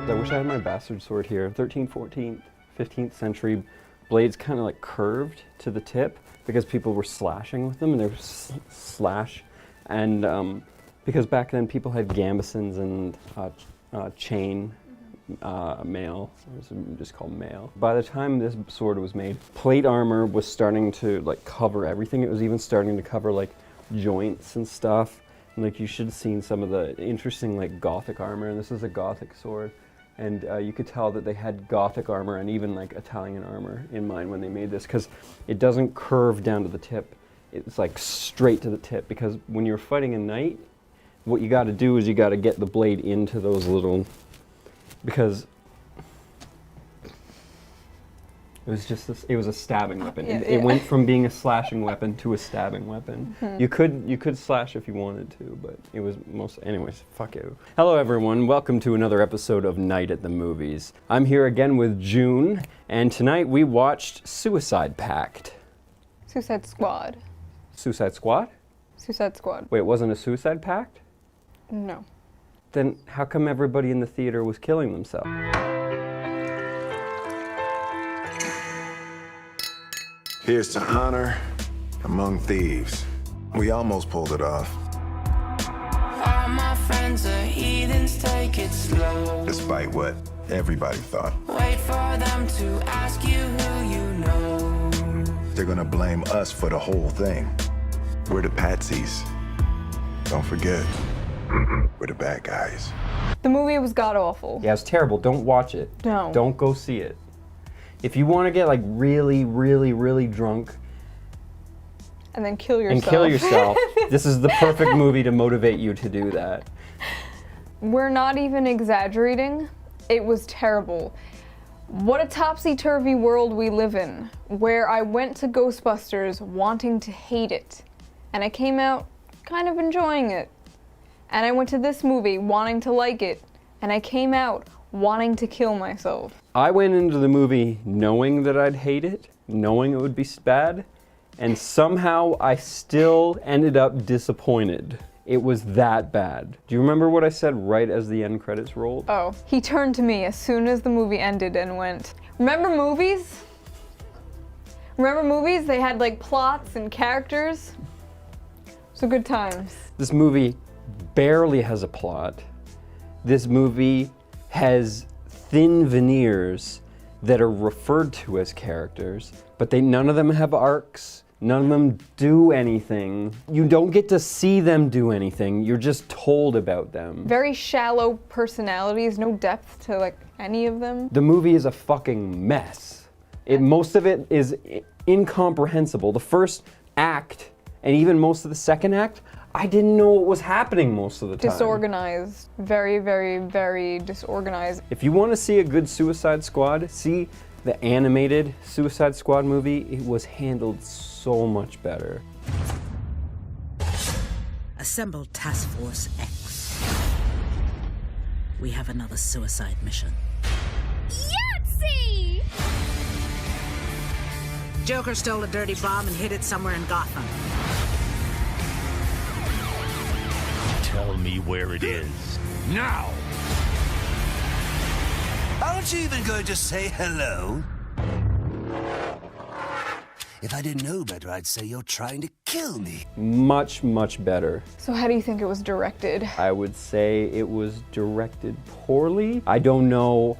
I wish I had my bastard sword here. 13th, 14th, 15th century blades kind of like curved to the tip because people were slashing with them, and they were slash. And because back then people had gambesons and chain mail, it was just called mail. By the time this sword was made, plate armor was starting to like cover everything. It was even starting to cover like joints and stuff. And, like, you should have seen some of the interesting like Gothic armor, and this is a Gothic sword. And you could tell that they had Gothic armor and even like Italian armor in mind when they made this, because it doesn't curve down to the tip. It's like straight to the tip, because when you're fighting a knight, what you got to do is you got to get the blade into those little, because it was just this, it was a stabbing weapon. Yeah, it went from being a slashing weapon to a stabbing weapon. Mm-hmm. You could slash if you wanted to, but it was most, anyways, fuck you. Hello everyone, welcome to another episode of Night at the Movies. I'm here again with June, and tonight we watched Suicide Pact. Suicide Squad. Suicide Squad? Suicide Squad. Wait, it wasn't a Suicide Pact? No. Then how come everybody in the theater was killing themselves? Here's to honor among thieves. We almost pulled it off. All my friends are heathens, take it slow. Despite what everybody thought. Wait for them to ask you who you know. They're gonna blame us for the whole thing. We're the patsies. Don't forget, we're the bad guys. The movie was god-awful. Yeah, it's terrible. Don't watch it. No. Don't go see it. If you want to get like really, really, really drunk and then kill yourself. and kill yourself, this is the perfect movie to motivate you to do that. We're not even exaggerating. It was terrible. What a topsy-turvy world we live in, where I went to Ghostbusters wanting to hate it, and I came out kind of enjoying it. And I went to this movie wanting to like it, and I came out wanting to kill myself. I went into the movie knowing that I'd hate it, knowing it would be bad, and somehow I still ended up disappointed. It was that bad. Do you remember what I said right as the end credits rolled? Oh, he turned to me as soon as the movie ended and went, "Remember movies? Remember movies? They had like plots and characters. So good times." This movie barely has a plot. This movie has thin veneers that are referred to as characters, but none of them have arcs. None of them do anything. You don't get to see them do anything. You're just told about them. Very shallow personalities, no depth to like any of them. The movie is a fucking mess. Most of it is incomprehensible. The first act, and even most of the second act, I didn't know what was happening most of the time. Disorganized. Very, very, very disorganized. If you want to see a good Suicide Squad, see the animated Suicide Squad movie. It was handled so much better. Assemble Task Force X. We have another suicide mission. Yahtzee! Joker stole a dirty bomb and hid it somewhere in Gotham. Tell me where it is. Now! Aren't you even going to say hello? If I didn't know better, I'd say you're trying to kill me. Much, much better. So how do you think it was directed? I would say it was directed poorly. I don't know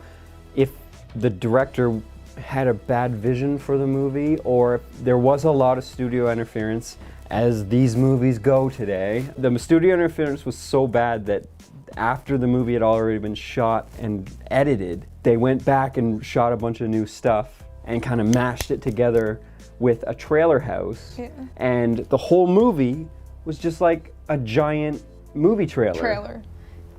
if the director had a bad vision for the movie, or if there was a lot of studio interference, as these movies go today. The studio interference was so bad that after the movie had already been shot and edited, they went back and shot a bunch of new stuff and kind of mashed it together with a trailer house. Yeah. And the whole movie was just like a giant movie trailer.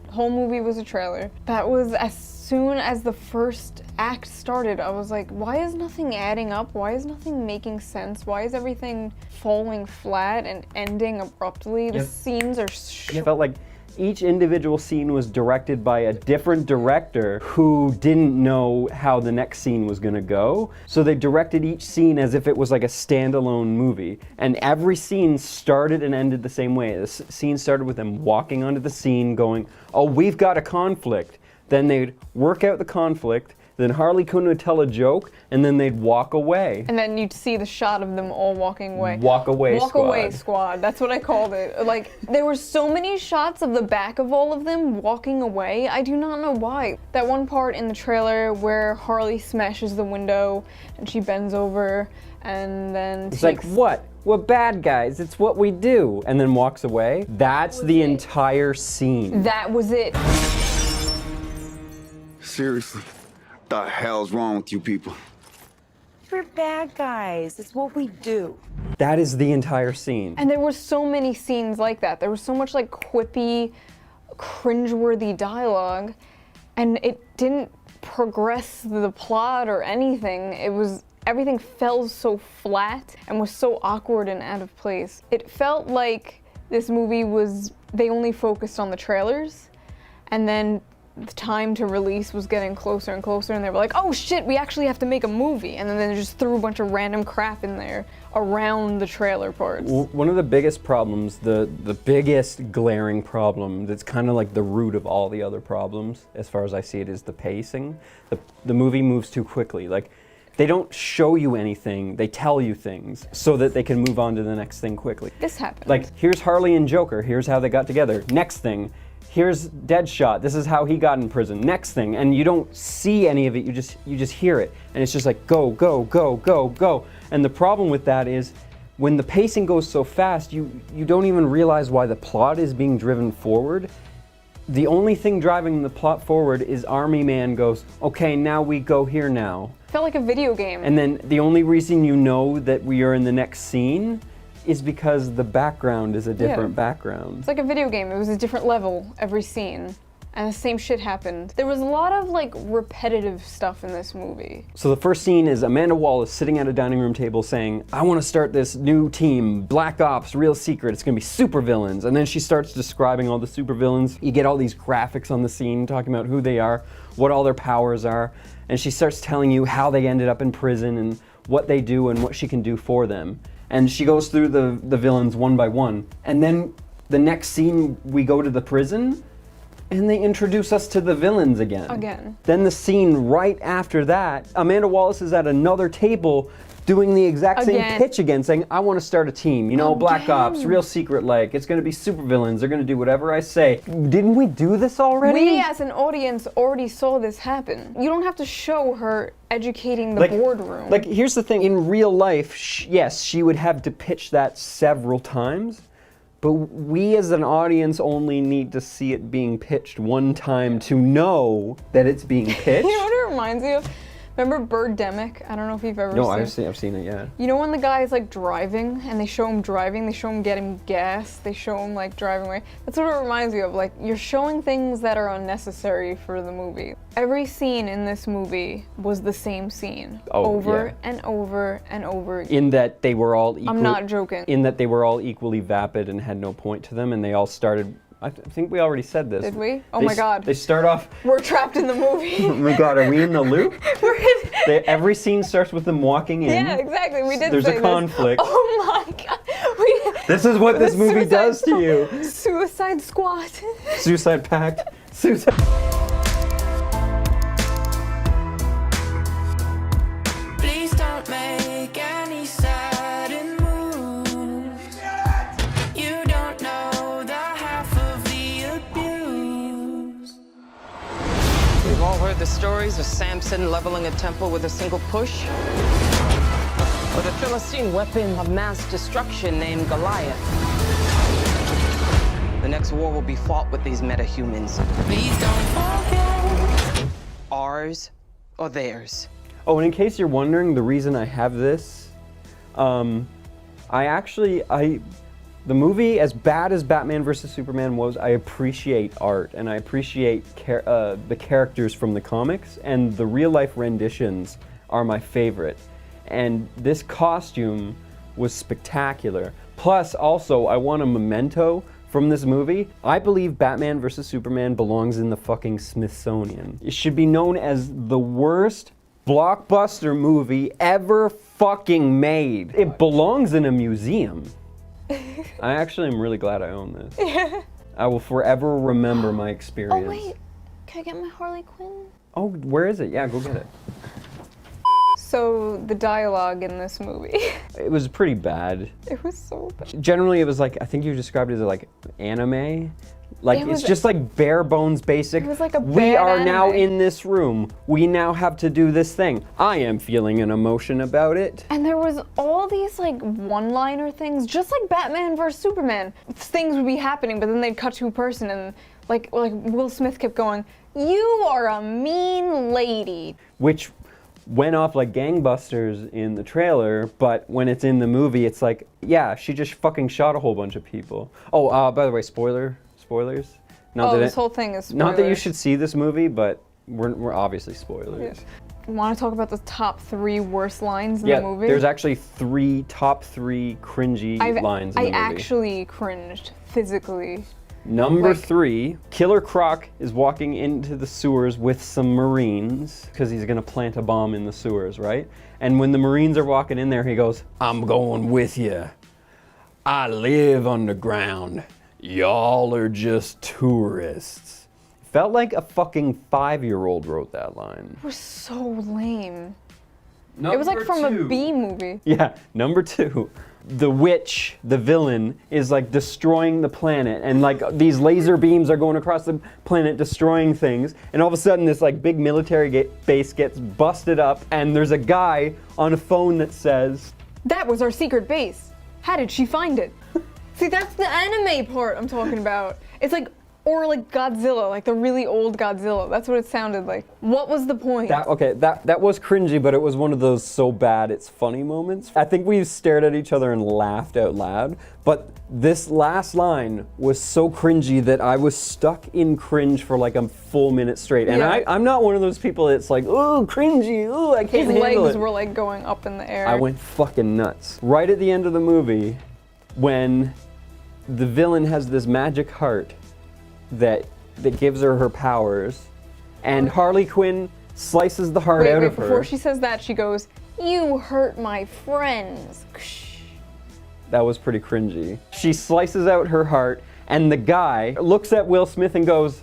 The whole movie was a trailer. That was as soon as the first act started, I was like, why is nothing adding up? Why is nothing making sense? Why is everything falling flat and ending abruptly? The scenes are It felt like each individual scene was directed by a different director who didn't know how the next scene was gonna go. So they directed each scene as if it was like a standalone movie. And every scene started and ended the same way. The scene started with them walking onto the scene going, oh, we've got a conflict. then they'd work out the conflict, then Harley Quinn would tell a joke, and then they'd walk away. And then you'd see the shot of them all walking away. Walk away Walk squad. away squad. That's what I called it. Like, there were so many shots of the back of all of them walking away. I do not know why. That one part in the trailer where Harley smashes the window and she bends over and then It's like, what? We're bad guys. It's what we do. And then walks away. That's the entire scene. That was it. Seriously, what the hell's wrong with you people? We're bad guys. It's what we do. That is the entire scene. And there were so many scenes like that. There was so much like quippy, cringeworthy dialogue, and it didn't progress the plot or anything. Everything fell so flat and was so awkward and out of place. It felt like this movie they only focused on the trailers, and then the time to release was getting closer and closer, and they were like, oh shit, we actually have to make a movie. And then they just threw a bunch of random crap in there around the trailer parts. One of the biggest problems, the biggest glaring problem that's kind of like the root of all the other problems, as far as I see it, is the pacing. The movie moves too quickly. Like, they don't show you anything, they tell you things so that they can move on to the next thing quickly. This happened. Like, here's Harley and Joker, here's how they got together. Next thing, here's Deadshot, this is how he got in prison. Next thing, and you don't see any of it, you just hear it. And it's just like, go, go, go, go, go. And the problem with that is, when the pacing goes so fast, you don't even realize why the plot is being driven forward. The only thing driving the plot forward is Army Man goes, okay, now we go here now. Felt like a video game. And then the only reason you know that we are in the next scene is because the background is a different background. It's like a video game. It was a different level every scene, and the same shit happened. There was a lot of like repetitive stuff in this movie. So the first scene is Amanda Wallace sitting at a dining room table saying, I want to start this new team, Black Ops, Real Secret, it's gonna be supervillains. And then she starts describing all the supervillains. You get all these graphics on the scene talking about who they are, what all their powers are, and she starts telling you how they ended up in prison and what they do and what she can do for them. And she goes through the villains one by one. And then the next scene, we go to the prison, and they introduce us to the villains again. Then the scene right after that, Amanda Wallace is at another table doing the exact same pitch again, saying, I want to start a team, you know, Black Ops, Real Secret, like, it's going to be supervillains, they're going to do whatever I say. Didn't we do this already? We as an audience already saw this happen. You don't have to show her educating the boardroom. Like, here's the thing, in real life, yes, she would have to pitch that several times, but we as an audience only need to see it being pitched one time to know that it's being pitched. You know what it reminds me of? Remember Birdemic? I don't know if you've ever seen it. No, I've seen it, yeah. You know when the guy is like driving and they show him driving, they show him getting gas, they show him like driving away? That's what it reminds me of. Like, you're showing things that are unnecessary for the movie. Every scene in this movie was the same scene. Over and over and over again. In that they were all I'm not joking. In that they were all equally vapid and had no point to them, and they all started, I think we already said this. Did we? Oh my god. They start off... We're trapped in the movie. Oh my god, are we in the loop? We're in... Every scene starts with them walking in. Yeah, exactly. We did There's say a conflict. This. Oh my god. This is what this movie does to you. Suicide Squad. Suicide Pact. Suicide... Please don't make any sudden moves. You don't know the half of the abuse. We've all heard the stories of Samson leveling a temple with a single push, or the Philistine weapon of mass destruction named Goliath. The next war will be fought with these metahumans. Please don't forget. Ours or theirs. Oh, and in case you're wondering, the reason I have this, the movie, as bad as Batman vs. Superman was, I appreciate art, and I appreciate the characters from the comics, and the real-life renditions are my favorite. And this costume was spectacular. Plus, also, I want a memento from this movie. I believe Batman vs. Superman belongs in the fucking Smithsonian. It should be known as the worst blockbuster movie ever fucking made. It belongs in a museum. I actually am really glad I own this. I will forever remember my experience. Oh wait, Can I get my Harley Quinn? Oh, where is it? Yeah, go get it. So the dialogue in this movie, It was pretty bad. it was so bad. Generally, it was like, I think you described it as like anime. Like, It it's was- just like bare bones basic. It was like a We bad are now anime. in this room. We now have to do this thing. I am feeling an emotion about it. And there was all these like one-liner things, just like Batman vs Superman. Things would be happening, but then they'd cut to a person, and like Will Smith kept going, "You are a mean lady." Which went off like gangbusters in the trailer, but when it's in the movie, it's like, yeah, she just fucking shot a whole bunch of people. Oh, by the way, spoilers. Not Oh, that this whole thing is spoilers. Not that you should see this movie, but we're obviously spoilers. Want to talk about the top 3 worst lines in the movie? There's actually top three cringy lines in the movie. I actually cringed physically. Number 3, Killer Croc is walking into the sewers with some Marines because he's gonna plant a bomb in the sewers, right? And when the Marines are walking in there, he goes, "I'm going with you. I live underground. Y'all are just tourists." Felt like a fucking 5-year-old wrote that line. It was so lame. It was like from a B movie. Yeah, number 2. The witch, the villain, is like destroying the planet, and like these laser beams are going across the planet destroying things, and all of a sudden this like big military base gets busted up, and there's a guy on a phone that says, That was our secret base. How did she find it? See, that's the anime part I'm talking about. It's like, or like Godzilla, like the really old Godzilla. That's what it sounded like. What was the point? that was cringy, but it was one of those so bad it's funny moments. I think we stared at each other and laughed out loud, but this last line was so cringy that I was stuck in cringe for like a full minute straight. And Yeah. I'm not one of those people that's like, oh, cringy, oh, I His can't handle legs it. were like going up in the air. I went fucking nuts. Right at the end of the movie, when the villain has this magic heart that gives her powers, and Harley Quinn slices the heart out of her. Before she says that, she goes, "You hurt my friends." That was pretty cringy. She slices out her heart, and the guy looks at Will Smith and goes,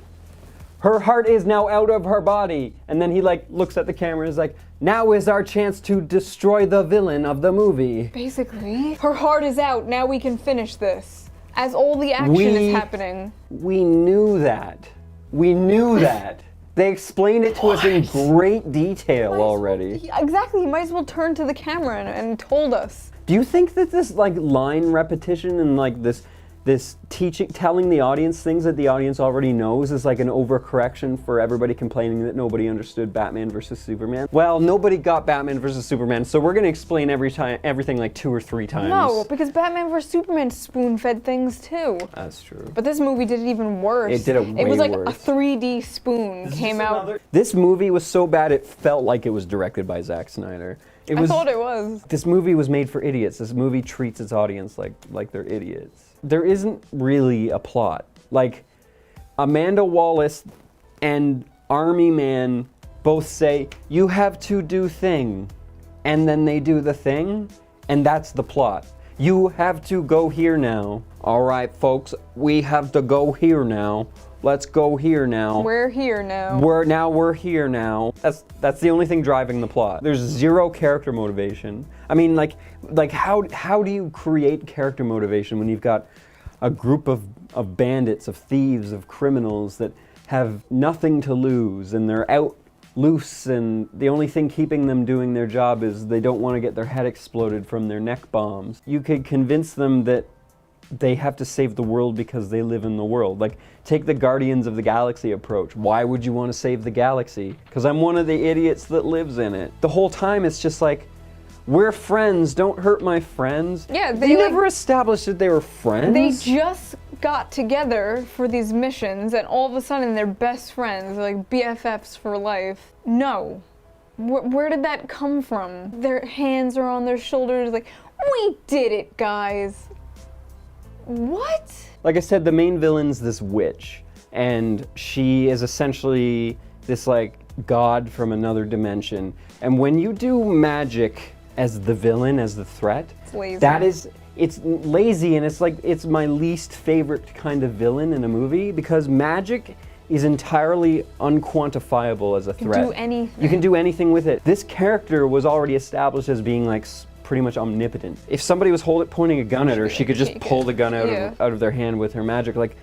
"Her heart is now out of her body." And then he like looks at the camera and is like, "Now is our chance to destroy the villain of the movie." Basically, her heart is out. Now we can finish this. As all the action is happening. We knew that. We knew that. They explained it to us in great detail already. Exactly, you might as well turn to the camera and told us. Do you think that this like line repetition and like this teaching, telling the audience things that the audience already knows is like an overcorrection for everybody complaining that nobody understood Batman versus Superman? Well, nobody got Batman versus Superman, so we're gonna explain everything like 2 or 3 times. No, because Batman vs Superman spoon-fed things too. That's true. But this movie did it even worse. It did it It was way like worse. a 3D spoon came out. This movie was so bad it felt like it was directed by Zack Snyder. I thought it was. This movie was made for idiots. This movie treats its audience like they're idiots. There isn't really a plot. Like, Amanda Wallace and Army Man both say, "You have to do thing," and then they do the thing, and that's the plot. You have to go here now. All right, folks, we have to go here now. Let's go here now. We're here now. We're here now. That's the only thing driving the plot. There's zero character motivation. I mean, like how do you create character motivation when you've got a group of bandits, of thieves, of criminals that have nothing to lose and they're out loose, and the only thing keeping them doing their job is they don't want to get their head exploded from their neck bombs. You could convince them that they have to save the world because they live in the world. Like, take the Guardians of the Galaxy approach. Why would you want to save the galaxy? Because I'm one of the idiots that lives in it. The whole time it's just like, we're friends, don't hurt my friends. Yeah, they never established that they were friends. They just got together for these missions, and all of a sudden they're best friends, they're like BFFs for life. No. Where did that come from? Their hands are on their shoulders, like, we did it, guys. What? Like I said, the main villain's this witch, and she is essentially this like god from another dimension. And when you do magic as the villain, as the threat, It's lazy. It's lazy, and it's my least favorite kind of villain in a movie, because magic is entirely unquantifiable as a threat. Do anything. You can do anything with it. This character was already established as being like pretty much omnipotent. If somebody was pointing a gun at her, she could just pull the gun out of their hand with her magic. Like,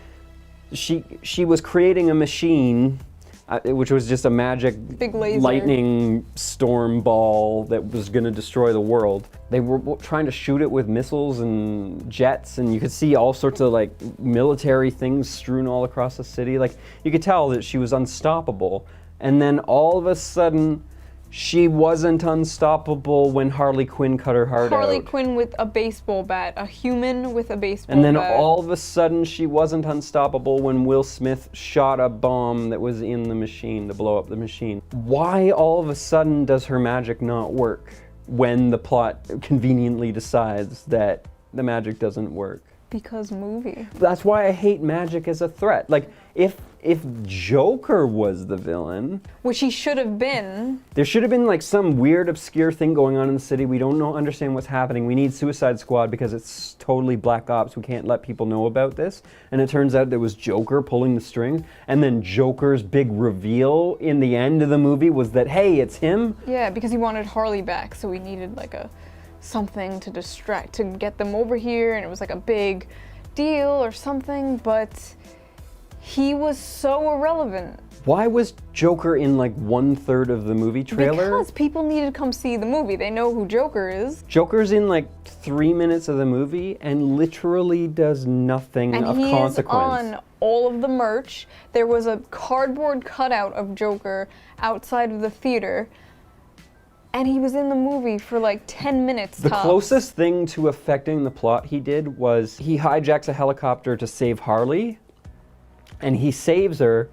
she was creating a machine, which was just a magic big laser lightning storm ball that was going to destroy the world. They were trying to shoot it with missiles and jets, and you could see all sorts of like military things strewn all across the city. Like, you could tell that she was unstoppable. And then all of a sudden, she wasn't unstoppable when Harley Quinn cut her heart out. Harley Quinn with a baseball bat, a human with a baseball bat. And then all of a sudden, she wasn't unstoppable when Will Smith shot a bomb that was in the machine to blow up the machine. Why all of a sudden does her magic not work when the plot conveniently decides that the magic doesn't work? Because movie. That's why I hate magic as a threat. Like, if Joker was the villain, which he should have been, there should have been like some weird obscure thing going on in the city. We don't understand what's happening. We need Suicide Squad because it's totally black ops. We can't let people know about this. And it turns out there was Joker pulling the string, and then Joker's big reveal in the end of the movie was that, hey, it's him. Yeah, because he wanted Harley back, so he needed like something to distract, to get them over here, and it was like a big deal or something, but he was so irrelevant. Why was Joker in like 1/3 of the movie trailer? Because people needed to come see the movie. They know who Joker is. Joker's in like 3 minutes of the movie and literally does nothing of consequence. And he is on all of the merch. There was a cardboard cutout of Joker outside of the theater, and he was in the movie for like 10 minutes The tops. closest thing to affecting the plot he did was he hijacks a helicopter to save Harley, and he saves her,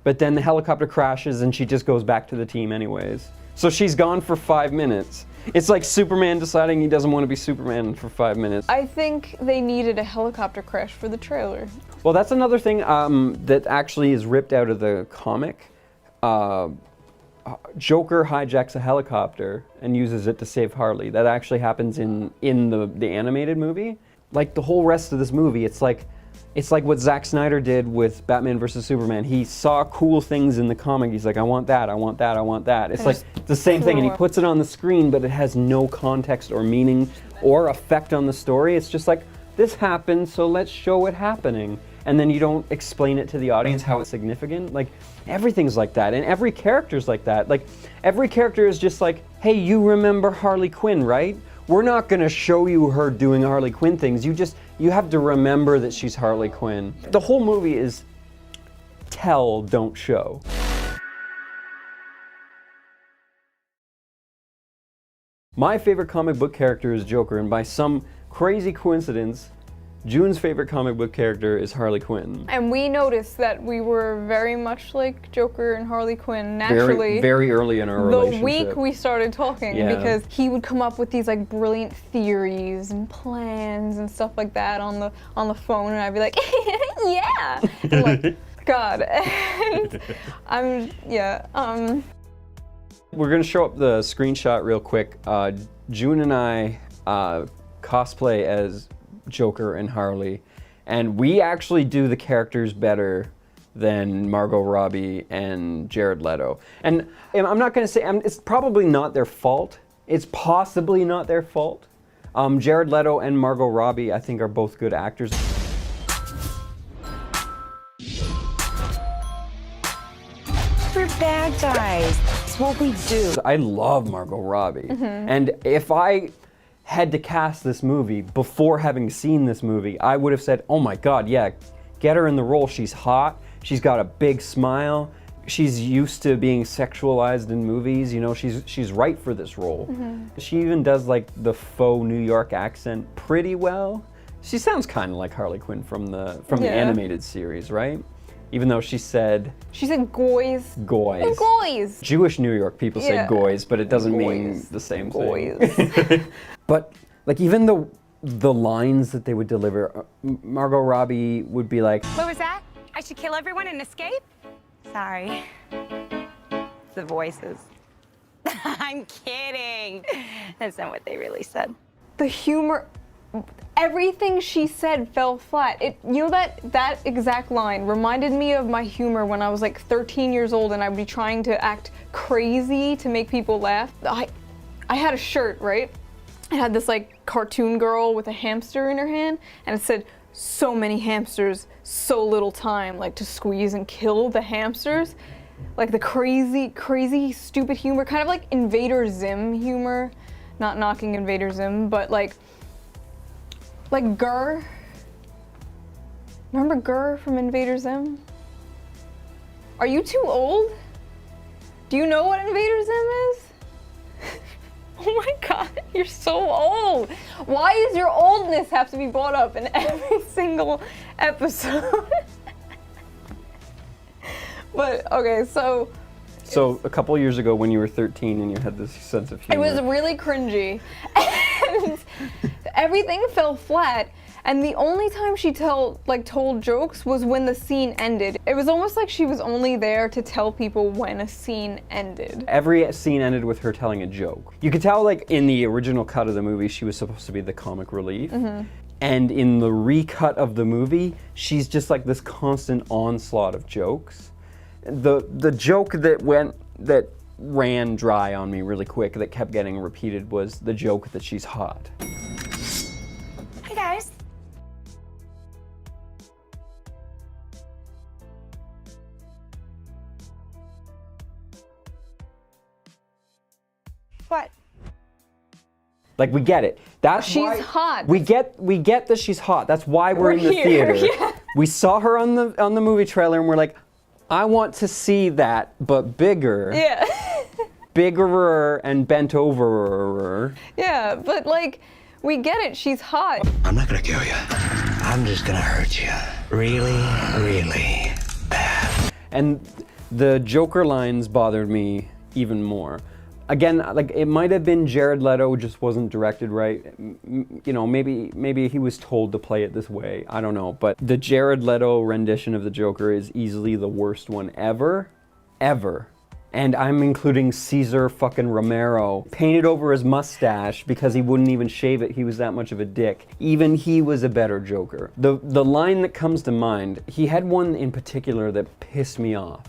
but then the helicopter crashes and she just goes back to the team anyways. So she's gone for 5 minutes. It's like Superman deciding he doesn't want to be Superman for 5 minutes. I think they needed a helicopter crash for the trailer. Well, that's another thing that actually is ripped out of the comic. Joker hijacks a helicopter and uses it to save Harley. That actually happens in the animated movie. Like the whole rest of this movie, it's like what Zack Snyder did with Batman vs. Superman. He saw cool things in the comic. He's like, I want that, I want that, I want that. It's like the same thing, and he puts it on the screen, but it has no context or meaning or effect on the story. It's just like, this happened, so let's show it happening. And then you don't explain it to the audience how it's significant. Like, everything's like that, and every character's like that. Like, every character is just like, hey, you remember Harley Quinn, right? We're not gonna show you her doing Harley Quinn things. You have to remember that she's Harley Quinn. The whole movie is tell, don't show. My favorite comic book character is Joker, and by some crazy coincidence, June's favorite comic book character is Harley Quinn. And we noticed that we were very much like Joker and Harley Quinn naturally. Very, very early in our relationship. The week we started talking, because he would come up with these like brilliant theories and plans and stuff like that on the phone, and I'd be like, yeah, and like, God, and We're gonna show up the screenshot real quick. June and I cosplay as Joker and Harley, and we actually do the characters better than Margot Robbie and Jared Leto. And I'm not gonna say, it's probably not their fault. It's possibly not their fault. Jared Leto and Margot Robbie, I think, are both good actors. We're bad guys. It's what we do. I love Margot Robbie. And if I had to cast this movie before having seen this movie, I would have said, oh my God, yeah, get her in the role. She's hot, she's got a big smile, she's used to being sexualized in movies, you know, she's right for this role. She even does like the faux New York accent pretty well. She sounds kind of like Harley Quinn from the animated series, right? Even though she said goys. Goys. Goys. Jewish New York people say goys, but it doesn't mean the same thing. But like even the lines that they would deliver, Margot Robbie would be like, What was that? I should kill everyone and escape? Sorry. The voices. I'm kidding. That's not what they really said. The humor, everything she said fell flat. You know that exact line reminded me of my humor when I was like 13 years old and I'd be trying to act crazy to make people laugh. I had a shirt, right? It had this like cartoon girl with a hamster in her hand, and it said, "So many hamsters, so little time," like to squeeze and kill the hamsters. Like the crazy, stupid humor, kind of like Invader Zim humor. Not knocking Invader Zim, but like Gurr. Remember Gurr from Invader Zim? Are you too old? Do you know what Invader Zim is? Oh my god, you're so old. Why does your oldness have to be brought up in every single episode? But okay, so a couple years ago when you were 13 and you had this sense of humor. It was really cringy. And everything fell flat. And the only time she told jokes was when the scene ended. It was almost like she was only there to tell people when a scene ended. Every scene ended with her telling a joke. You could tell like in the original cut of the movie she was supposed to be the comic relief. Mm-hmm. And in the recut of the movie, she's just like this constant onslaught of jokes. The joke that ran dry on me really quick, that kept getting repeated, was the joke that she's hot. Hey guys. What? Like, we get it. That's She's why, hot. We get that she's hot. That's why we're in the here, theater. yeah. We saw her on the movie trailer and we're like, I want to see that, but bigger. Yeah. Biggerer and bent over. Yeah, but like, we get it, she's hot. I'm not gonna kill you. I'm just gonna hurt you. Really, really bad. And the Joker lines bothered me even more. Again, like, it might have been Jared Leto just wasn't directed right. You know, maybe he was told to play it this way. I don't know. But the Jared Leto rendition of the Joker is easily the worst one ever. And I'm including Cesar fucking Romero. Painted over his mustache because he wouldn't even shave it. He was that much of a dick. Even he was a better Joker. The line that comes to mind, he had one in particular that pissed me off.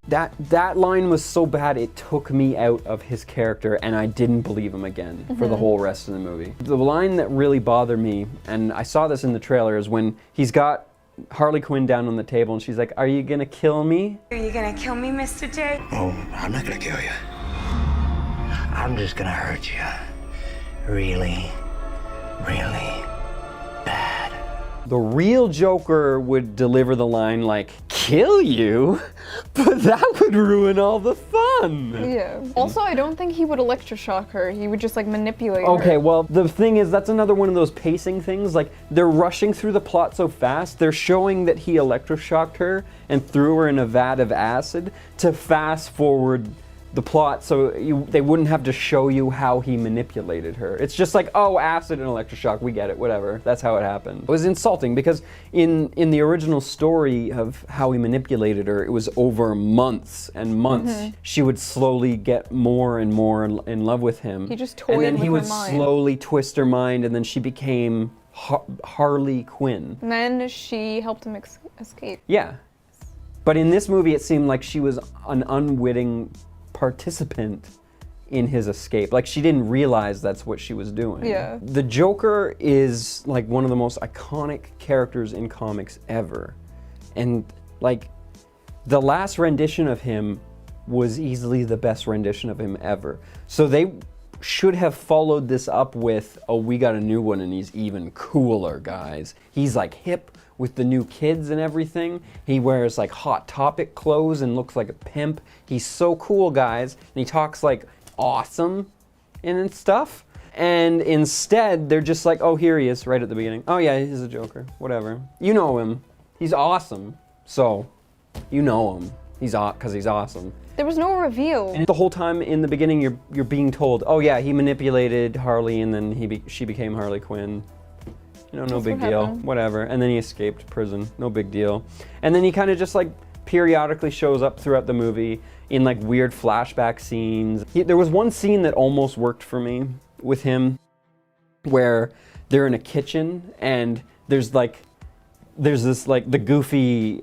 That line was so bad it took me out of his character and I didn't believe him again for the whole rest of the movie. The line that really bothered me, and I saw this in the trailer, is when he's got Harley Quinn down on the table and she's like, "Are you gonna kill me?" Are you gonna kill me, Mr. J? Oh, I'm not gonna kill you. I'm just gonna hurt you. Really, really bad. The real Joker would deliver the line like, "Kill you?" But that would ruin all the fun. Yeah. Also, I don't think he would electroshock her. He would just like manipulate Okay, her. well, the thing is, that's another one of those pacing things. Like, they're rushing through the plot so fast, they're showing that he electroshocked her and threw her in a vat of acid to fast forward the plot so they wouldn't have to show you how he manipulated her. It's just like, oh, acid and electroshock, we get it, whatever. That's how it happened. It was insulting because in the original story of how he manipulated her, it was over months and months. She would slowly get more and more in love with him. He just toyed and then with he would her mind. slowly twist her mind, and then she became Harley Quinn. And then she helped him escape. Yeah. But in this movie, it seemed like she was an unwitting participant in his escape. Like, she didn't realize that's what she was doing. Yeah. The Joker is like one of the most iconic characters in comics ever. And like, the last rendition of him was easily the best rendition of him ever. So they should have followed this up with, oh, we got a new one and he's even cooler, guys. He's like hip with the new kids and everything. He wears like Hot Topic clothes and looks like a pimp. He's so cool, guys. And he talks like awesome and stuff. And instead, they're just like, oh, here he is right at the beginning. Oh yeah, he's a Joker, whatever. You know him. He's awesome. So, you know him. Because he's awesome. There was no reveal. And the whole time in the beginning, you're being told, oh yeah, he manipulated Harley and then she became Harley Quinn. You know, no big deal, whatever. And then he escaped prison, no big deal. And then he kind of just like periodically shows up throughout the movie in like weird flashback scenes. There was one scene that almost worked for me with him. where they're in a kitchen and there's this like the goofy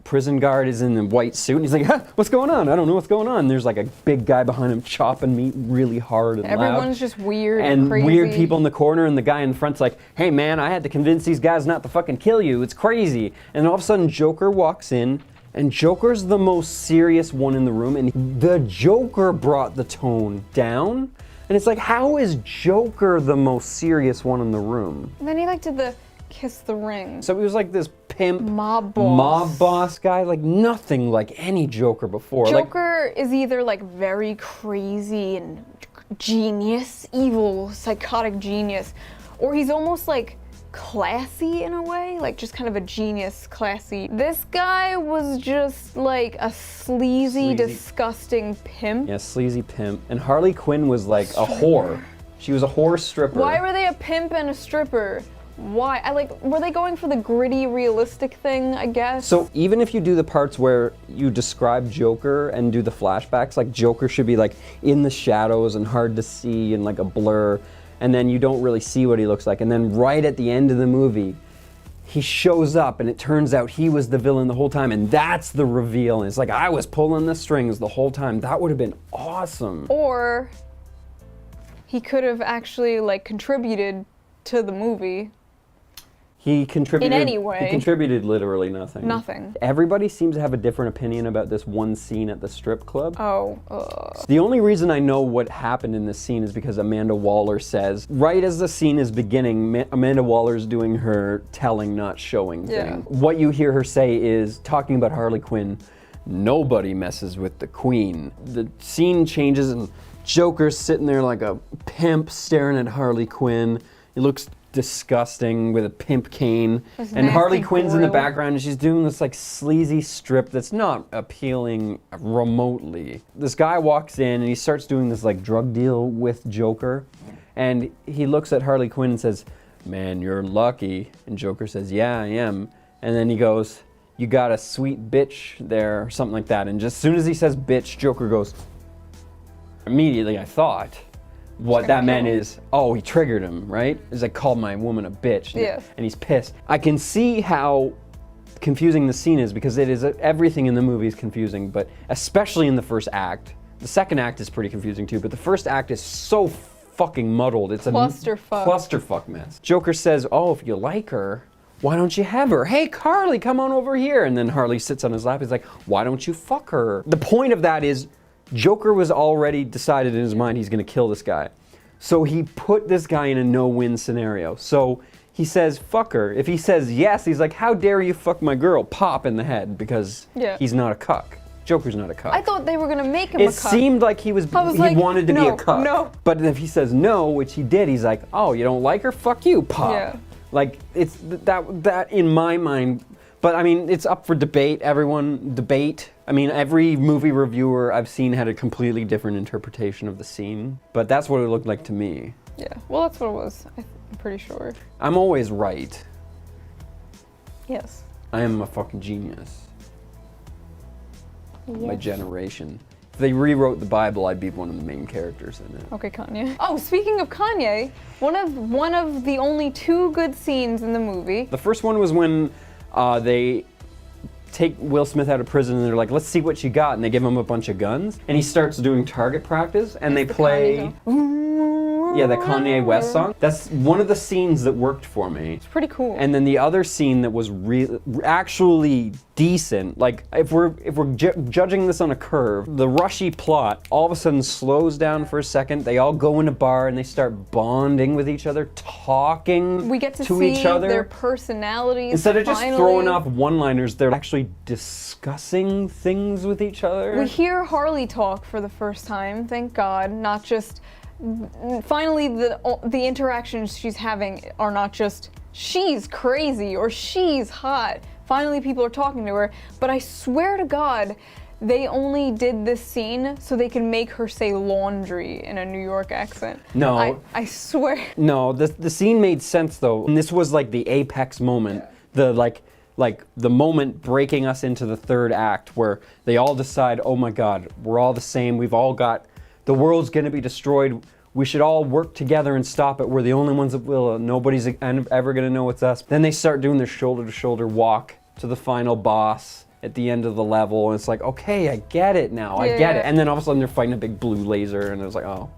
prison guard is in a white suit and he's like, huh, what's going on? I don't know what's going on. And there's like a big guy behind him chopping meat really hard and loud. Everyone's just weird And crazy. weird people in the corner, and the guy in front's like, hey man, I had to convince these guys not to fucking kill you. It's crazy. And all of a sudden Joker walks in, and Joker's the most serious one in the room, and the Joker brought the tone down. And it's like, how is Joker the most serious one in the room? And then he like did the kiss the ring. So he was like this pimp Mob boss guy, like nothing like any Joker before. Joker is either like very crazy and genius, evil, psychotic genius, or he's almost like classy in a way, like just kind of a genius, classy. This guy was just like a sleazy, disgusting pimp. Yeah, sleazy pimp. And Harley Quinn was like a whore. She was a whore stripper. Why were they a pimp and a stripper? Why? Were they going for the gritty, realistic thing, I guess? So even if you do the parts where you describe Joker and do the flashbacks, like Joker should be like in the shadows and hard to see and like a blur, and then you don't really see what he looks like. And then right at the end of the movie, he shows up and it turns out he was the villain the whole time, and that's the reveal. And it's like, I was pulling the strings the whole time. That would have been awesome. Or he could have actually like contributed to the movie. He contributed in any way. He contributed literally nothing. Nothing. Everybody seems to have a different opinion about this one scene at the strip club. Oh. The only reason I know what happened in this scene is because Amanda Waller says, right as the scene is beginning, Amanda Waller's doing her telling, not showing thing. What you hear her say is, talking about Harley Quinn, nobody messes with the Queen. The scene changes and Joker's sitting there like a pimp staring at Harley Quinn. He looks disgusting with a pimp cane, and Harley Quinn's in the background and she's doing this like sleazy strip that's not appealing remotely. This guy walks in and he starts doing this like drug deal with Joker, and he looks at Harley Quinn and says, man, you're lucky. And Joker says, yeah, I am. And then he goes, you got a sweet bitch there, or something like that. And just as soon as he says bitch, Joker goes, immediately I thought what that meant is, oh, he triggered him, right? He's like, called my woman a bitch, and he's pissed. I can see how confusing the scene is, because it is, everything in the movie is confusing, but especially in the first act. The second act is pretty confusing too, but the first act is so fucking muddled. It's a clusterfuck mess. Joker says, oh, if you like her, why don't you have her? Hey, Carly, come on over here. And then Harley sits on his lap. He's like, why don't you fuck her? The point of that is, Joker was already decided in his mind he's gonna kill this guy. So he put this guy in a no-win scenario. So he says, fuck her. If he says yes, he's like, how dare you fuck my girl? Pop in the head, because he's not a cuck. Joker's not a cuck. I thought they were gonna make him a cuck. It seemed like he wanted to be a cuck. No. But if he says no, which he did, he's like, oh, you don't like her? Fuck you, pop. Yeah. Like, it's that in my mind. But I mean, it's up for debate. Everyone debate. I mean, every movie reviewer I've seen had a completely different interpretation of the scene. But that's what it looked like to me. Yeah, well, that's what it was. I'm pretty sure. I'm always right. Yes. I am a fucking genius. My generation. If they rewrote the Bible, I'd be one of the main characters in it. Okay, Kanye. Oh, speaking of Kanye, one of the only two good scenes in the movie. The first one was when they take Will Smith out of prison and they're like, let's see what you got, and they give him a bunch of guns, and he starts doing target practice, and they play that Kanye West song. That's one of the scenes that worked for me. It's pretty cool. And then the other scene that was actually decent, like if we're judging this on a curve, the rushy plot all of a sudden slows down for a second. They all go in a bar and they start bonding with each other, talking we get to each see other. Their personalities. Instead of just throwing off one-liners, they're actually discussing things with each other. We hear Harley talk for the first time, thank God, not just. Finally, the interactions she's having are not just she's crazy or she's hot. Finally, people are talking to her. But I swear to God, they only did this scene so they can make her say laundry in a New York accent. No. I swear. No, the scene made sense though. And this was like the apex moment. The like the moment breaking us into the third act where they all decide, oh my God, we're all the same. We've all got, the world's gonna be destroyed. We should all work together and stop it. We're the only ones that will. Nobody's ever gonna know it's us. Then they start doing their shoulder-to-shoulder walk to the final boss at the end of the level, and it's like, okay, I get it now. I get it. And then all of a sudden they're fighting a big blue laser, and it was like, oh,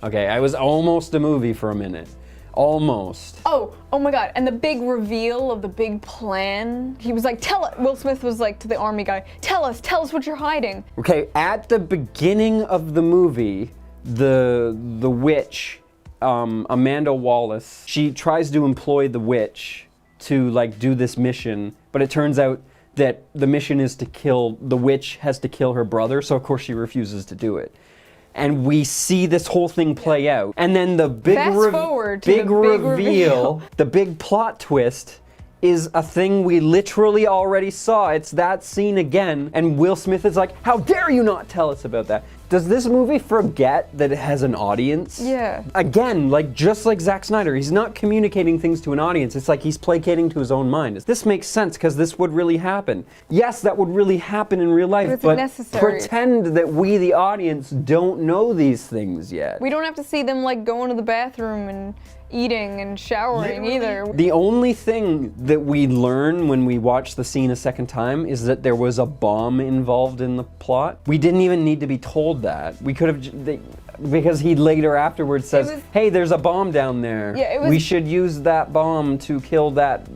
okay. I was almost a movie for a minute. Almost. Oh my God, and the big reveal of the big plan. He was like, Will Smith was like to the army guy, tell us what you're hiding. Okay, at the beginning of the movie, the witch, Amanda Wallace, she tries to employ the witch to like do this mission, but it turns out that the mission is the witch has to kill her brother, so of course she refuses to do it. And we see this whole thing play out. And then the big reveal, the big plot twist is a thing we literally already saw. It's that scene again, and Will Smith is like, how dare you not tell us about that? Does this movie forget that it has an audience? Yeah. Again, like just like Zack Snyder, he's not communicating things to an audience. It's like he's placating to his own mind. This makes sense because this would really happen. Yes, that would really happen in real life, but pretend that we, the audience, don't know these things yet. We don't have to see them like going to the bathroom and eating and showering either. The only thing that we learn when we watch the scene a second time is that there was a bomb involved in the plot. We didn't even need to be told that. We could have, because he later afterwards says, hey, there's a bomb down there. Yeah, we should use that bomb to kill that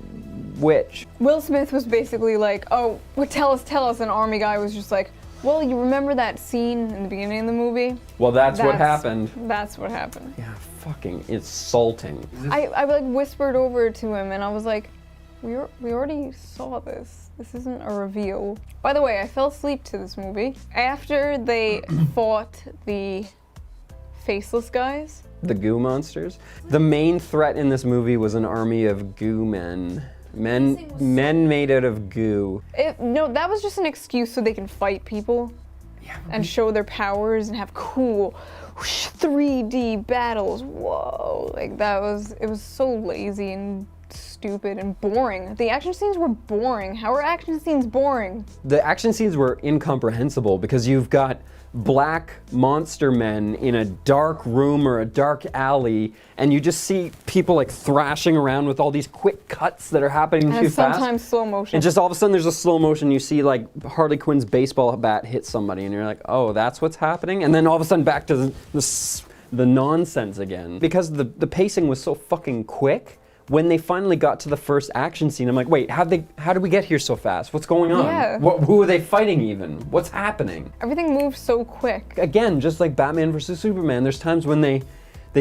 witch. Will Smith was basically like, oh, well, tell us, and Army Guy was just like, well, you remember that scene in the beginning of the movie? Well, that's what happened. That's what happened. Yeah, fucking insulting. I like whispered over to him and I was like, we already saw this. This isn't a reveal. By the way, I fell asleep to this movie. After they fought the faceless guys. The goo monsters. The main threat in this movie was an army of goo men. Men made out of goo. No, that was just an excuse so they can fight people and show their powers and have cool 3D battles. Whoa, like it was so lazy and stupid and boring. The action scenes were boring. How are action scenes boring? The action scenes were incomprehensible because you've got black monster men in a dark room or a dark alley, and you just see people like thrashing around with all these quick cuts that are happening too fast. Sometimes slow motion. And just all of a sudden there's a slow motion, you see like Harley Quinn's baseball bat hit somebody, and you're like, oh, that's what's happening? And then all of a sudden back to the nonsense again. Because the pacing was so fucking quick, when they finally got to the first action scene, I'm like, wait, how did we get here so fast? What's going on? Yeah. Who are they fighting even? What's happening? Everything moves so quick. Again, just like Batman versus Superman, there's times when they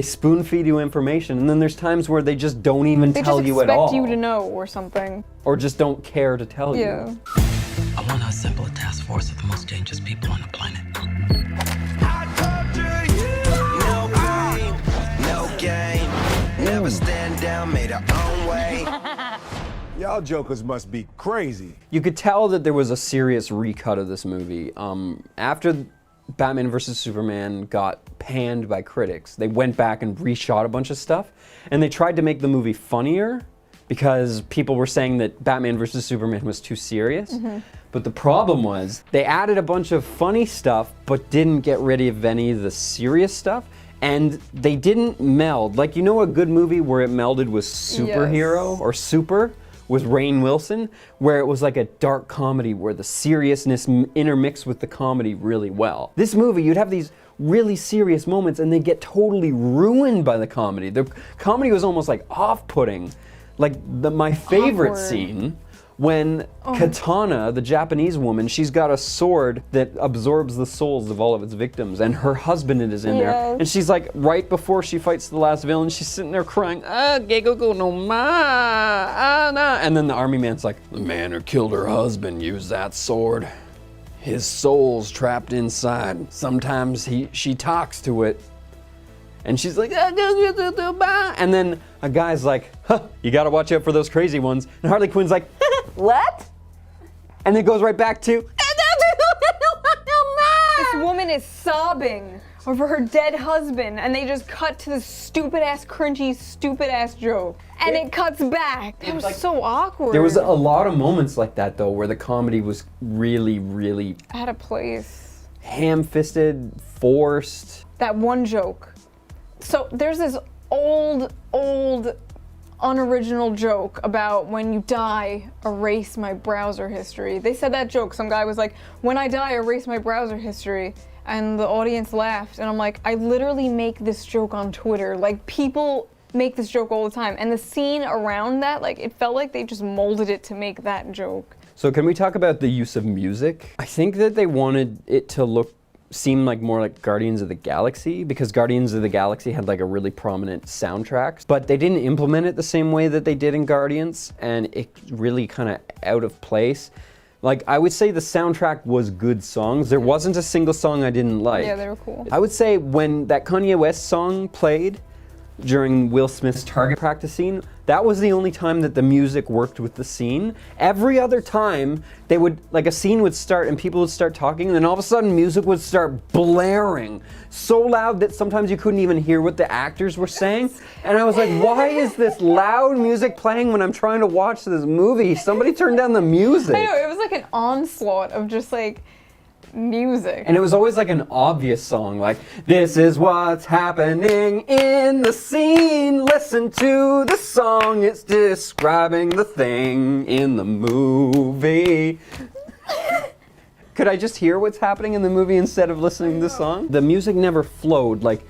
spoon feed you information, and then there's times where they just don't even tell you at all. They just expect you to know or something. Or just don't care to tell you. I want to assemble a task force of the most dangerous people on the planet. Never stand down, made our own way. Y'all jokers must be crazy. You could tell that there was a serious recut of this movie. After Batman vs. Superman got panned by critics, they went back and reshot a bunch of stuff, and they tried to make the movie funnier because people were saying that Batman vs. Superman was too serious. But the problem was, they added a bunch of funny stuff, but didn't get rid of any of the serious stuff. And they didn't meld. Like, you know a good movie where it melded with superhero or super with Rainn Wilson, where it was like a dark comedy where the seriousness intermixed with the comedy really well. This movie, you'd have these really serious moments and they get totally ruined by the comedy. The comedy was almost like off-putting. Like my favorite scene, when Katana, the Japanese woman, she's got a sword that absorbs the souls of all of its victims, and her husband is in there. And she's like, right before she fights the last villain, she's sitting there crying, Gegogo no ma, nah. And then the army man's like, the man who killed her husband used that sword. His soul's trapped inside. Sometimes she talks to it. And she's like, and then a guy's like, you gotta watch out for those crazy ones. And Harley Quinn's like, what? And then goes right back to, this woman is sobbing over her dead husband, and they just cut to this stupid-ass, cringy, stupid-ass joke. And it cuts back. That was like, so awkward. There was a lot of moments like that, though, where the comedy was really, really... out of place. Ham-fisted, forced. That one joke So there's this old unoriginal joke about when you die, erase my browser history. They said that joke. Some guy was like, when I die, erase my browser history. And the audience laughed. And I'm like, I literally make this joke on Twitter. Like, people make this joke all the time. And the scene around that, like, it felt like they just molded it to make that joke. So can we talk about the use of music? I think that they wanted it to seem like more like Guardians of the Galaxy, because Guardians of the Galaxy had like a really prominent soundtrack, but they didn't implement it the same way that they did in Guardians, and it really kind of out of place. Like, I would say the soundtrack was good songs. There wasn't a single song I didn't like. Yeah, they were cool. I would say when that Kanye West song played during Will Smith's target practice scene, that was the only time that the music worked with the scene. Every other time, they would, like, a scene would start and people would start talking, and then all of a sudden music would start blaring so loud that sometimes you couldn't even hear what the actors were saying. And I was like, why is this loud music playing when I'm trying to watch this movie? Somebody turn down the music. I know, it was like an onslaught of just like music. And it was always like an obvious song, like, this is what's happening in the scene, listen to the song, it's describing the thing in the movie. Could I just hear what's happening in the movie instead of listening to the song? The music never flowed, like,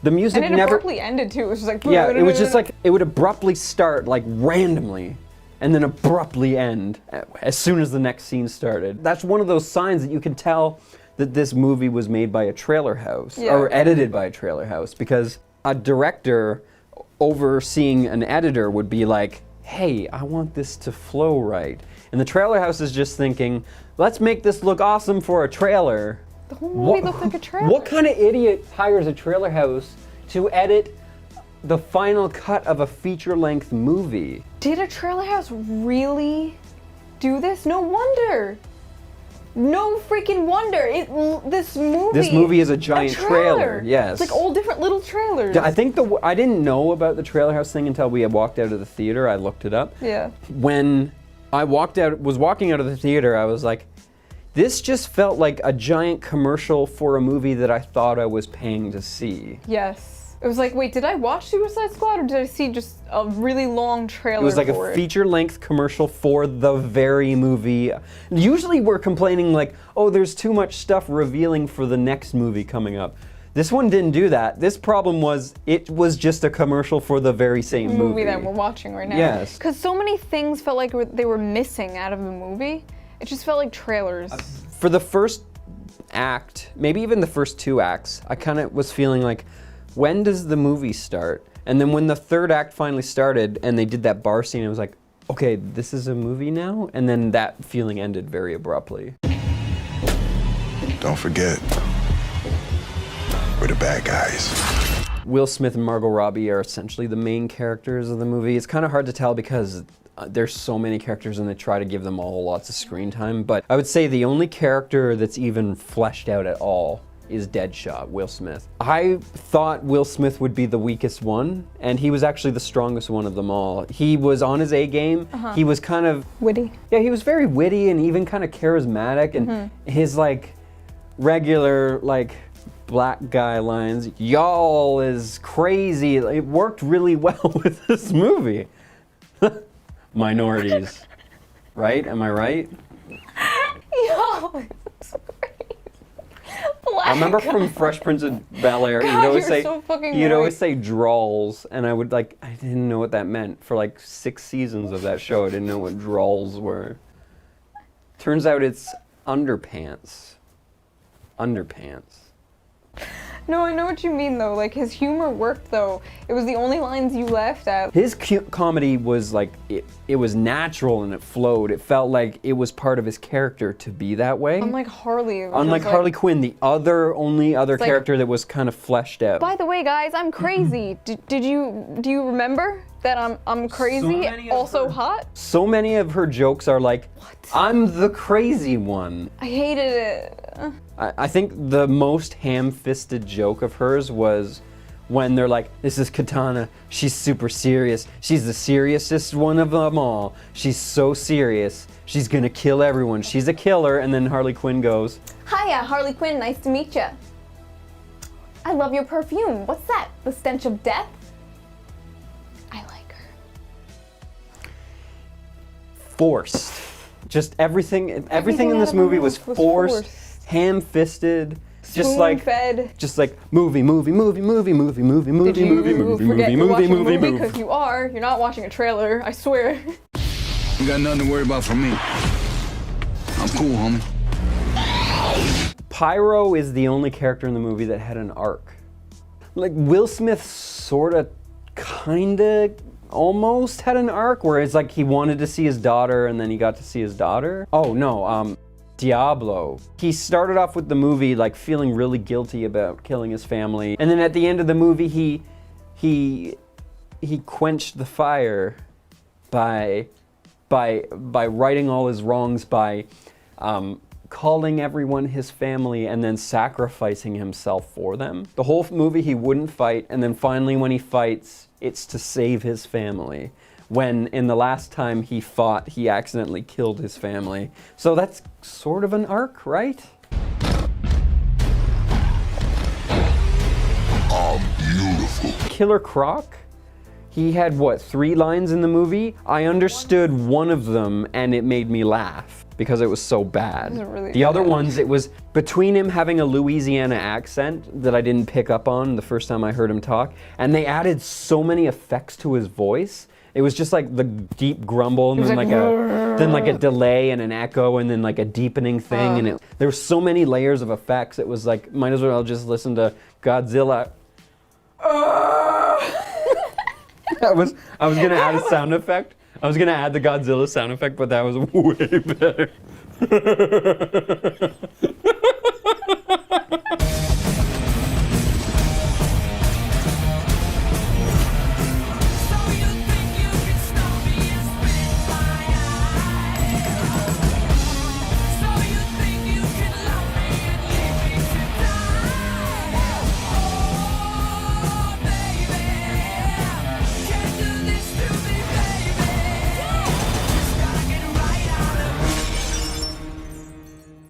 the music and it never... abruptly ended too, it was just like... Yeah, it was just like, it would abruptly start, like, randomly, and then abruptly end as soon as the next scene started. That's one of those signs that you can tell that this movie was made by a trailer house, or edited by a trailer house, because a director overseeing an editor would be like, hey, I want this to flow right. And the trailer house is just thinking, let's make this look awesome for a trailer. The whole movie looked like a trailer. What kind of idiot hires a trailer house to edit the final cut of a feature-length movie? Did a trailer house really do this? No wonder. No freaking wonder. This movie is a giant trailer. Yes. It's like all different little trailers. I think I didn't know about the trailer house thing until we had walked out of the theater. I looked it up. Yeah. When I was walking out of the theater, I was like, this just felt like a giant commercial for a movie that I thought I was paying to see. Yes. It was like, wait, did I watch Suicide Squad or did I see just a really long trailer? It was like a feature-length commercial for the very movie. Usually we're complaining like, oh, there's too much stuff revealing for the next movie coming up. This one didn't do that. This problem was, it was just a commercial for the very same movie that we're watching right now. Yes. Because so many things felt like they were missing out of the movie. It just felt like trailers. For the first act, maybe even the first two acts, I kind of was feeling like, when does the movie start? And then when the third act finally started and they did that bar scene, I was like, okay, this is a movie now? And then that feeling ended very abruptly. Don't forget, we're the bad guys. Will Smith and Margot Robbie are essentially the main characters of the movie. It's kind of hard to tell because there's so many characters and they try to give them all lots of screen time. But I would say the only character that's even fleshed out at all is Deadshot, Will Smith. I thought Will Smith would be the weakest one, and he was actually the strongest one of them all. He was on his A game. He was kind of witty. Yeah, he was very witty and even kind of charismatic, and his like regular like black guy lines, y'all is crazy. It worked really well with this movie. Minorities, right? Am I right? Y'all. I remember from Fresh Prince of Bel-Air, God, you'd always say drawls, and I didn't know what that meant. For like 6 seasons of that show, I didn't know what drawls were. Turns out it's underpants. Underpants. No, I know what you mean though. Like, his humor worked though. It was the only lines you laughed at. His comedy was like, it was natural and it flowed. It felt like it was part of his character to be that way. Unlike Harley. Unlike Harley Quinn, the only other character that was kind of fleshed out. By the way, guys, I'm crazy. Do you remember that I'm crazy, also hot? So many of her jokes are like, what? I'm the crazy one. I hated it. I think the most ham-fisted joke of hers was when they're like, this is Katana, she's super serious, she's the seriousest one of them all, she's so serious, she's gonna kill everyone, she's a killer, and then Harley Quinn goes, Hiya, Harley Quinn, nice to meet ya. I love your perfume. What's that? The stench of death? I like her. Forced. Just everything in this out of movie her was mouth was forced, forced. ham-fisted, just Spoon-fed. like movie, movie, movie, movie, movie, movie, movie, Did you movie, movie, forget movie, you're movie, watching a movie, movie? movie. Because you are. You're not watching a trailer. I swear. You got nothing to worry about from me. I'm cool, homie. Pyro is the only character in the movie that had an arc. Like Will Smith sorta, kinda, almost had an arc where it's like he wanted to see his daughter and then he got to see his daughter. Oh no, Diablo. He started off with the movie like feeling really guilty about killing his family, and then at the end of the movie he quenched the fire by righting all his wrongs by calling everyone his family and then sacrificing himself for them. The whole movie he wouldn't fight, and then finally when he fights, it's to save his family. When in the last time he fought, he accidentally killed his family. So that's sort of an arc, right? I'm beautiful. Killer Croc, he had what, 3 lines in the movie? I understood one of them and it made me laugh because it was so bad. It was really the other bad. ones, it was between him having a Louisiana accent that I didn't pick up on the first time I heard him talk, and they added so many effects to his voice. It was just like the deep grumble and then like a delay and an echo and then like a deepening thing, and there were so many layers of effects. It was like, might as well just listen to Godzilla. I was gonna add a sound effect. I was gonna add the Godzilla sound effect, but that was way better.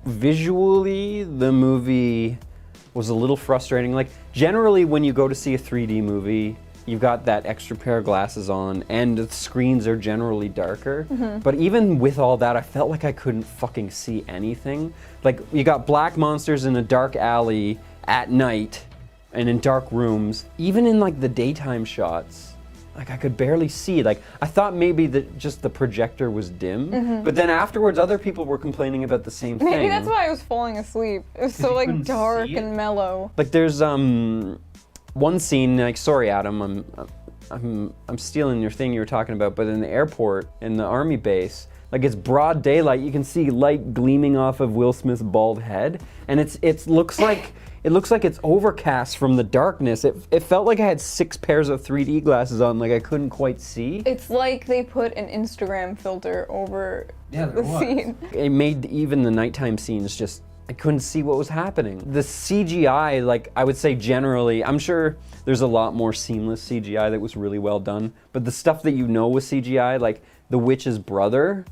Visually, the movie was a little frustrating. Like, generally when you go to see a 3D movie, you've got that extra pair of glasses on and the screens are generally darker. But even with all that, I felt like I couldn't fucking see anything. Like, you got black monsters in a dark alley at night and in dark rooms. Even in like the daytime shots, like I could barely see. Like, I thought maybe that just the projector was dim, but then afterwards other people were complaining about the same thing. Maybe that's why I was falling asleep. It was so like dark and mellow. Like there's one scene, like, sorry Adam, I'm stealing your thing you were talking about, but in the airport, in the army base, like it's broad daylight, you can see light gleaming off of Will Smith's bald head, and it looks like it's overcast from the darkness. It felt like I had 6 pairs of 3D glasses on, like I couldn't quite see. It's like they put an Instagram filter over the scene. It made even the nighttime scenes just, I couldn't see what was happening. The CGI, like I would say generally, I'm sure there's a lot more seamless CGI that was really well done, but the stuff that you know was CGI, like the witch's brother,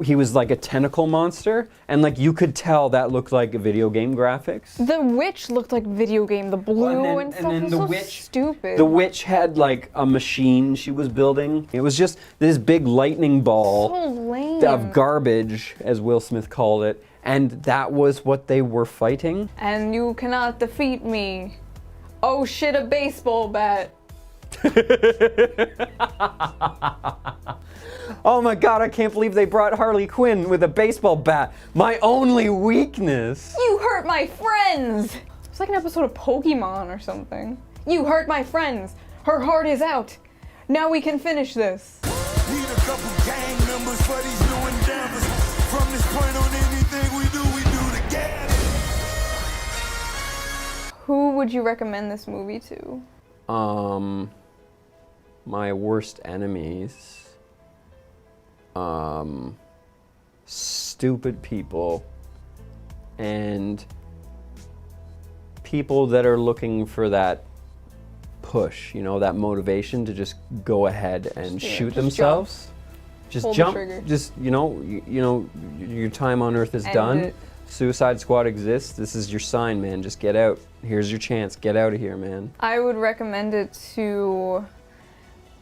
he was like a tentacle monster, and like you could tell that looked like video game graphics. The witch looked like video game. The blue and stuff was so stupid. The witch had like a machine she was building. It was just this big lightning ball So lame. of garbage, as Will Smith called it, and that was what they were fighting. And you cannot defeat me. Oh shit, a baseball bat. Oh my god, I can't believe they brought Harley Quinn with a baseball bat. My only weakness. You hurt my friends! It's like an episode of Pokemon or something. You hurt my friends. Her heart is out. Now we can finish this. Need a couple gang members for these new endeavors. From this point on, anything we do together. Who would you recommend this movie to? My worst enemies. Stupid people and people that are looking for that push, you know, that motivation to just go ahead and shoot themselves. Just Pull the jump. trigger. Just, you know, your time on Earth is End done. it. Suicide Squad exists. This is your sign, man. Just get out. Here's your chance. Get out of here, man. I would recommend it to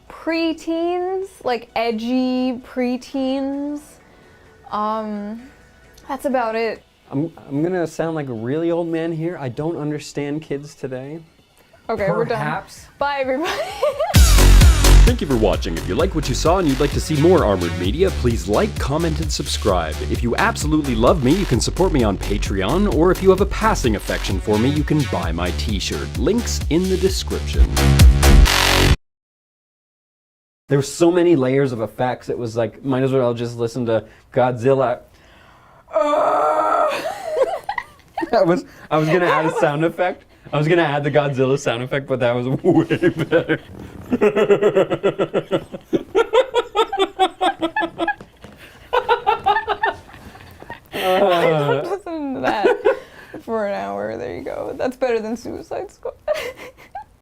preteens, like edgy preteens. That's about it. I'm gonna sound like a really old man here. I don't understand kids today. Okay, we're done. Perhaps. Bye, everybody. Thank you for watching. If you like what you saw and you'd like to see more Armored Media, please like, comment, and subscribe. If you absolutely love me, you can support me on Patreon, or if you have a passing affection for me, you can buy my t-shirt. Links in the description. There were so many layers of effects, it was like, might as well just listen to Godzilla. I was gonna add a sound effect. I was gonna add the Godzilla sound effect, but that was way better. I listened to that for an hour. There you go. That's better than Suicide Squad.